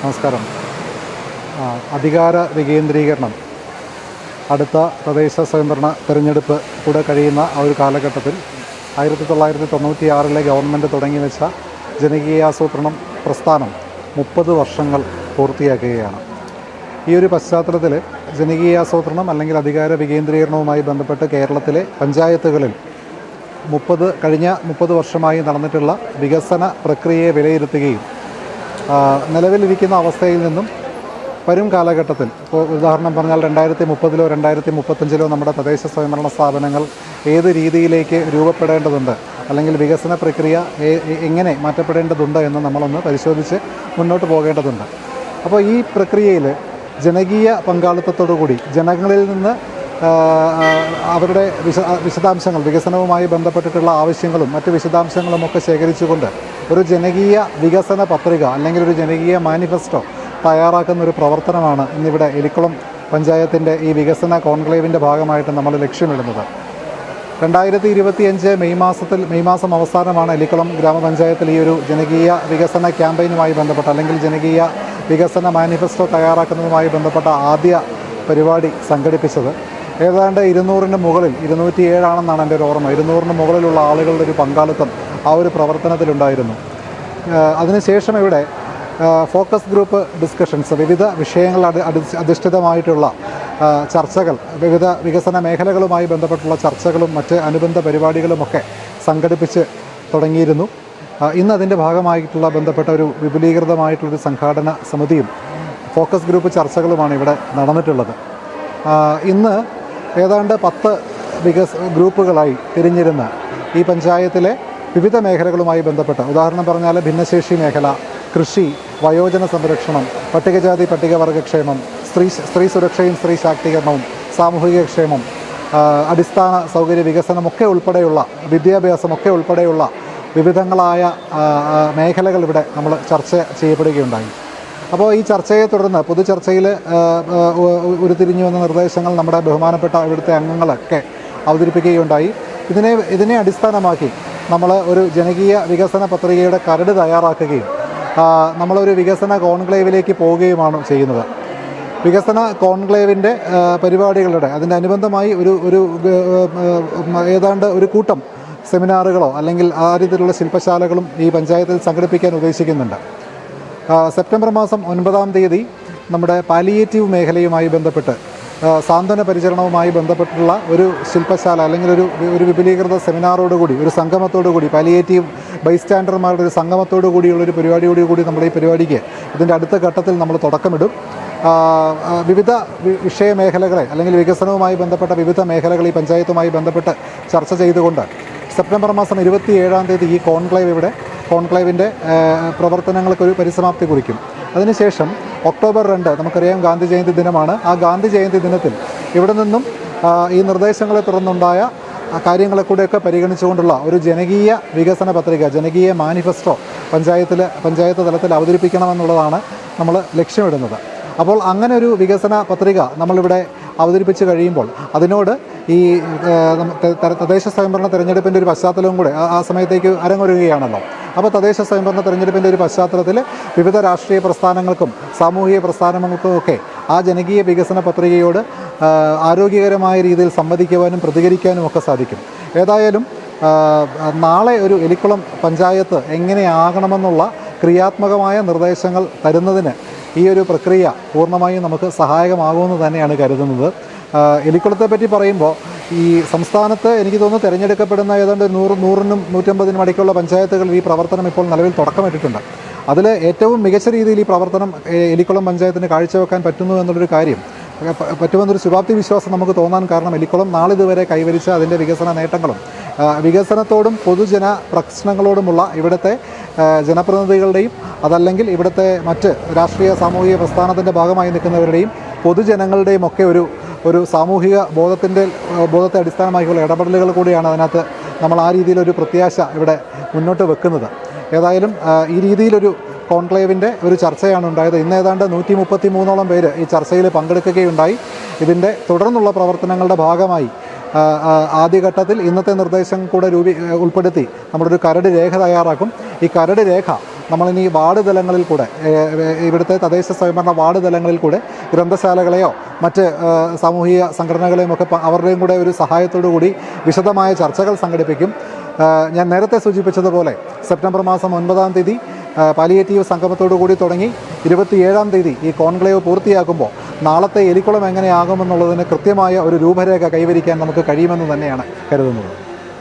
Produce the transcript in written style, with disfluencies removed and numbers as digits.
നമസ്കാരം. അധികാര വികേന്ദ്രീകരണം അടുത്ത തദ്ദേശ സ്വയംഭരണ തിരഞ്ഞെടുപ്പ് കൂടെ കഴിയുന്ന ആ ഒരു കാലഘട്ടത്തിൽ 1996 ഗവൺമെൻറ് തുടങ്ങി വെച്ച ജനകീയാസൂത്രണം പ്രസ്ഥാനം 30 വർഷങ്ങൾ പൂർത്തിയാക്കുകയാണ്. ഈ ഒരു പശ്ചാത്തലത്തിൽ ജനകീയാസൂത്രണം അല്ലെങ്കിൽ അധികാര വികേന്ദ്രീകരണവുമായി ബന്ധപ്പെട്ട് കേരളത്തിലെ പഞ്ചായത്തുകളിൽ കഴിഞ്ഞ 30 വർഷമായി നടന്നിട്ടുള്ള വികസന പ്രക്രിയയെ വിലയിരുത്തുകയും നിലവിലിരിക്കുന്ന അവസ്ഥയിൽ നിന്നും വരും കാലഘട്ടത്തിൽ, ഇപ്പോൾ ഉദാഹരണം പറഞ്ഞാൽ 2030-ലോ 2035-ലോ നമ്മുടെ തദ്ദേശ സ്വയംഭരണ സ്ഥാപനങ്ങൾ ഏത് രീതിയിലേക്ക് രൂപപ്പെടേണ്ടതുണ്ട്, അല്ലെങ്കിൽ വികസന പ്രക്രിയ എങ്ങനെ മാറ്റപ്പെടേണ്ടതുണ്ട് എന്ന് നമ്മളൊന്ന് പരിശോധിച്ച് മുന്നോട്ട് പോകേണ്ടതുണ്ട്. അപ്പോൾ ഈ പ്രക്രിയയിൽ ജനകീയ പങ്കാളിത്തത്തോടുകൂടി ജനങ്ങളിൽ നിന്ന് അവരുടെ വിശദാംശങ്ങൾ, വികസനവുമായി ബന്ധപ്പെട്ടിട്ടുള്ള ആവശ്യങ്ങളും മറ്റ് വിശദാംശങ്ങളുമൊക്കെ ശേഖരിച്ചുകൊണ്ട് ഒരു ജനകീയ വികസന പത്രിക അല്ലെങ്കിൽ ഒരു ജനകീയ മാനിഫെസ്റ്റോ തയ്യാറാക്കുന്ന ഒരു പ്രവർത്തനമാണ് ഇന്നിവിടെ എലിക്കുളം പഞ്ചായത്തിൻ്റെ ഈ വികസന കോൺക്ലേവിൻ്റെ ഭാഗമായിട്ട് നമ്മൾ ലക്ഷ്യമിടുന്നത്. 2025 മെയ് മാസം അവസാനമാണ് എലിക്കുളം ഗ്രാമപഞ്ചായത്തിൽ ഈ ഒരു ജനകീയ വികസന ക്യാമ്പയിനുമായി ബന്ധപ്പെട്ട അല്ലെങ്കിൽ ജനകീയ വികസന മാനിഫെസ്റ്റോ തയ്യാറാക്കുന്നതുമായി ബന്ധപ്പെട്ട ആദ്യ പരിപാടി സംഘടിപ്പിച്ചത്. ഏതാണ്ട് 200-ന് മുകളിൽ, 207 ആണെന്നാണ് എൻ്റെ ഒരു ഓർമ്മ, 200-ന് മുകളിലുള്ള ആളുകളുടെ ഒരു പങ്കാളിത്തം ആ ഒരു പ്രവർത്തനത്തിലുണ്ടായിരുന്നു. അതിനുശേഷം ഇവിടെ ഫോക്കസ് ഗ്രൂപ്പ് ഡിസ്കഷൻസ്, വിവിധ വിഷയങ്ങൾ അധിഷ്ഠിതമായിട്ടുള്ള ചർച്ചകൾ, വിവിധ വികസന മേഖലകളുമായി ബന്ധപ്പെട്ടുള്ള ചർച്ചകളും മറ്റ് അനുബന്ധ പരിപാടികളുമൊക്കെ സംഘടിപ്പിച്ച് തുടങ്ങിയിരുന്നു. ഇന്ന് അതിൻ്റെ ഭാഗമായിട്ടുള്ള ബന്ധപ്പെട്ട ഒരു വിപുലീകൃതമായിട്ടുള്ളൊരു സംഘാടന സമിതിയും ഫോക്കസ് ഗ്രൂപ്പ് ചർച്ചകളുമാണ് ഇവിടെ നടന്നിട്ടുള്ളത്. ഇന്ന് ഏതാണ്ട് 10 ഗ്രൂപ്പുകളായി തിരിഞ്ഞിരുന്ന ഈ പഞ്ചായത്തിലെ വിവിധ മേഖലകളുമായി ബന്ധപ്പെട്ട്, ഉദാഹരണം പറഞ്ഞാൽ ഭിന്നശേഷി മേഖല, കൃഷി, വയോജന സംരക്ഷണം, പട്ടികജാതി പട്ടികവർഗക്ഷേമം, സ്ത്രീ സുരക്ഷയും സ്ത്രീ ശാക്തീകരണവും, സാമൂഹിക ക്ഷേമം, അടിസ്ഥാന സൗകര്യ വികസനമൊക്കെ ഉൾപ്പെടെയുള്ള, വിദ്യാഭ്യാസമൊക്കെ ഉൾപ്പെടെയുള്ള വിവിധങ്ങളായ മേഖലകൾ ഇവിടെ നമ്മൾ ചർച്ച ചെയ്യപ്പെടുകയുണ്ടായി. അപ്പോൾ ഈ ചർച്ചയെ തുടർന്ന് പൊതുചർച്ചയിൽ ഉരുത്തിരിഞ്ഞു വന്ന നിർദ്ദേശങ്ങൾ നമ്മുടെ ബഹുമാനപ്പെട്ട ഇവിടുത്തെ അംഗങ്ങളൊക്കെ അവതരിപ്പിക്കുകയുണ്ടായി. ഇതിനെ അടിസ്ഥാനമാക്കി നമ്മൾ ഒരു ജനകീയ വികസന പത്രികയുടെ കരട് തയ്യാറാക്കുകയും നമ്മളൊരു വികസന കോൺക്ലേവിലേക്ക് പോവുകയുമാണ് ചെയ്യുന്നത്. വികസന കോൺക്ലേവിൻ്റെ പരിപാടികളുടെ അതിൻ്റെ അനുബന്ധമായി ഏതാണ്ട് ഒരു കൂട്ടം സെമിനാറുകളോ അല്ലെങ്കിൽ ആ രീതിയിലുള്ള ശില്പശാലകളും ഈ പഞ്ചായത്തിൽ സംഘടിപ്പിക്കാൻ ഉദ്ദേശിക്കുന്നുണ്ട്. സെപ്റ്റംബർ മാസം 9-ാം തീയതി നമ്മുടെ പാലിയേറ്റീവ് മേഖലയുമായി ബന്ധപ്പെട്ട്, സാന്ത്വന പരിചരണവുമായി ബന്ധപ്പെട്ടുള്ള ഒരു ശില്പശാല അല്ലെങ്കിൽ ഒരു വിപുലീകൃത സെമിനാറോടുകൂടി, ഒരു സംഗമത്തോടുകൂടി, പാലിയേറ്റീവ് ബൈസ്റ്റാൻഡർമാരുടെ ഒരു സംഗമത്തോടു കൂടിയുള്ളൊരു പരിപാടിയോടുകൂടി നമ്മുടെ ഈ പരിപാടിക്ക് ഇതിൻ്റെ അടുത്ത ഘട്ടത്തിൽ നമ്മൾ തുടക്കമിടും. വിവിധ വിഷയമേഖലകളെ അല്ലെങ്കിൽ വികസനവുമായി ബന്ധപ്പെട്ട വിവിധ മേഖലകൾ ഈ പഞ്ചായത്തുമായി ബന്ധപ്പെട്ട് ചർച്ച ചെയ്തുകൊണ്ട് സെപ്റ്റംബർ മാസം 27-ാം തീയതി ഈ കോൺക്ലേവിൻ്റെ പ്രവർത്തനങ്ങൾക്കൊരു പരിസമാപ്തി കുറിക്കും. അതിനുശേഷം ഒക്ടോബർ 2 നമുക്കറിയാം ഗാന്ധി ജയന്തി ദിനമാണ്. ആ ഗാന്ധി ജയന്തി ദിനത്തിൽ ഇവിടെ നിന്നും ഈ നിർദ്ദേശങ്ങളെ തുടർന്നുണ്ടായ കാര്യങ്ങളെക്കൂടെയൊക്കെ പരിഗണിച്ചുകൊണ്ടുള്ള ഒരു ജനകീയ വികസന പത്രിക, ജനകീയ മാനിഫെസ്റ്റോ പഞ്ചായത്ത് തലത്തിൽ അവതരിപ്പിക്കണമെന്നുള്ളതാണ് നമ്മൾ ലക്ഷ്യമിടുന്നത്. അപ്പോൾ അങ്ങനെ ഒരു വികസന പത്രിക നമ്മളിവിടെ അവതരിപ്പിച്ച് കഴിയുമ്പോൾ അതിനോട് ഈ തദ്ദേശ സ്വയംഭരണ തിരഞ്ഞെടുപ്പിൻ്റെ ഒരു പശ്ചാത്തലവും കൂടെ ആ സമയത്തേക്ക് അരങ്ങൊരുകയാണല്ലോ. അപ്പോൾ തദ്ദേശ സ്വയംഭരണ തിരഞ്ഞെടുപ്പിൻ്റെ ഒരു പശ്ചാത്തലത്തിൽ വിവിധ രാഷ്ട്രീയ പ്രസ്ഥാനങ്ങൾക്കും സാമൂഹിക പ്രസ്ഥാനങ്ങൾക്കും ഒക്കെ ആ ജനകീയ വികസന പത്രികയോട് ആരോഗ്യകരമായ രീതിയിൽ സംവദിക്കുവാനും പ്രതികരിക്കാനും ഒക്കെ സാധിക്കും. ഏതായാലും നാളെ ഒരു എലിക്കുളം പഞ്ചായത്ത് എങ്ങനെയാകണമെന്നുള്ള ക്രിയാത്മകമായ നിർദ്ദേശങ്ങൾ തരുന്നതിന് ഈ ഒരു പ്രക്രിയ പൂർണ്ണമായും നമുക്ക് സഹായകമാകുമെന്ന് തന്നെയാണ് കരുതുന്നത്. എലിക്കുളത്തെ പറ്റി പറയുമ്പോൾ ഈ സംസ്ഥാനത്ത് എനിക്ക് തോന്നുന്നു തിരഞ്ഞെടുക്കപ്പെടുന്ന ഏതാണ്ട് 100-നും 150-നും ഇടയ്ക്കുള്ള പഞ്ചായത്തുകളിൽ ഈ പ്രവർത്തനം ഇപ്പോൾ നിലവിൽ തുടക്കമിട്ടിട്ടുണ്ട്. അതിൽ ഏറ്റവും മികച്ച രീതിയിൽ ഈ പ്രവർത്തനം എലിക്കുളം പഞ്ചായത്തിന് കാഴ്ചവെക്കാൻ പറ്റുന്നു എന്നുള്ളൊരു കാര്യം, പറ്റുമെന്നൊരു ശുഭാപ്തി വിശ്വാസം നമുക്ക് തോന്നാൻ കാരണം എലിക്കുളം നാളിതുവരെ കൈവരിച്ച അതിൻ്റെ വികസന നേട്ടങ്ങളും വികസനത്തോടും പൊതുജന പ്രശ്നങ്ങളോടുമുള്ള ഇവിടുത്തെ ജനപ്രതിനിധികളുടെയും അതല്ലെങ്കിൽ ഇവിടുത്തെ മറ്റ് രാഷ്ട്രീയ സാമൂഹിക പ്രസ്ഥാനത്തിൻ്റെ ഭാഗമായി നിൽക്കുന്നവരുടെയും പൊതുജനങ്ങളുടെയും ഒക്കെ ഒരു സാമൂഹിക ബോധത്തെ അടിസ്ഥാനമാക്കിയുള്ള ഇടപെടലുകൾ കൂടിയാണ് അതിനകത്ത് നമ്മൾ ആ രീതിയിലൊരു പ്രത്യാശ ഇവിടെ മുന്നോട്ട് വെക്കുന്നത്. ഏതായാലും ഈ രീതിയിലൊരു കോൺക്ലേവിൻ്റെ ഒരു ചർച്ചയാണ് ഉണ്ടായത്. ഇന്ന് ഏതാണ്ട് 133ഓളം പേര് ഈ ചർച്ചയിൽ പങ്കെടുക്കുകയുണ്ടായി. ഇതിൻ്റെ തുടർന്നുള്ള പ്രവർത്തനങ്ങളുടെ ഭാഗമായി ആദ്യഘട്ടത്തിൽ ഇന്നത്തെ നിർദ്ദേശം കൂടെ ഉൾപ്പെടുത്തി നമ്മളൊരു കരട് രേഖ തയ്യാറാക്കും. ഈ കരട് രേഖ നമ്മളിനി വാർഡ് തലങ്ങളിൽ കൂടെ ഇവിടുത്തെ തദ്ദേശ സ്വയംഭരണ വാർഡ് തലങ്ങളിൽ കൂടെ ഗ്രന്ഥശാലകളെയോ മറ്റ് സാമൂഹിക സംഘടനകളെയും ഒക്കെ അവരുടെയും കൂടെ ഒരു സഹായത്തോടു കൂടി വിശദമായ ചർച്ചകൾ സംഘടിപ്പിക്കും. ഞാൻ നേരത്തെ സൂചിപ്പിച്ചതുപോലെ സെപ്റ്റംബർ മാസം 9-ാം തീയതി പാലിയേറ്റീവ് സംഗമത്തോടു കൂടി തുടങ്ങി 27-ാം തീയതി ഈ കോൺക്ലേവ് പൂർത്തിയാക്കുമ്പോൾ നാളത്തെ എലിക്കുളം എങ്ങനെയാകുമെന്നുള്ളതിന് കൃത്യമായ ഒരു രൂപരേഖ കൈവരിക്കാൻ നമുക്ക് കഴിയുമെന്ന് തന്നെയാണ് കരുതുന്നത്.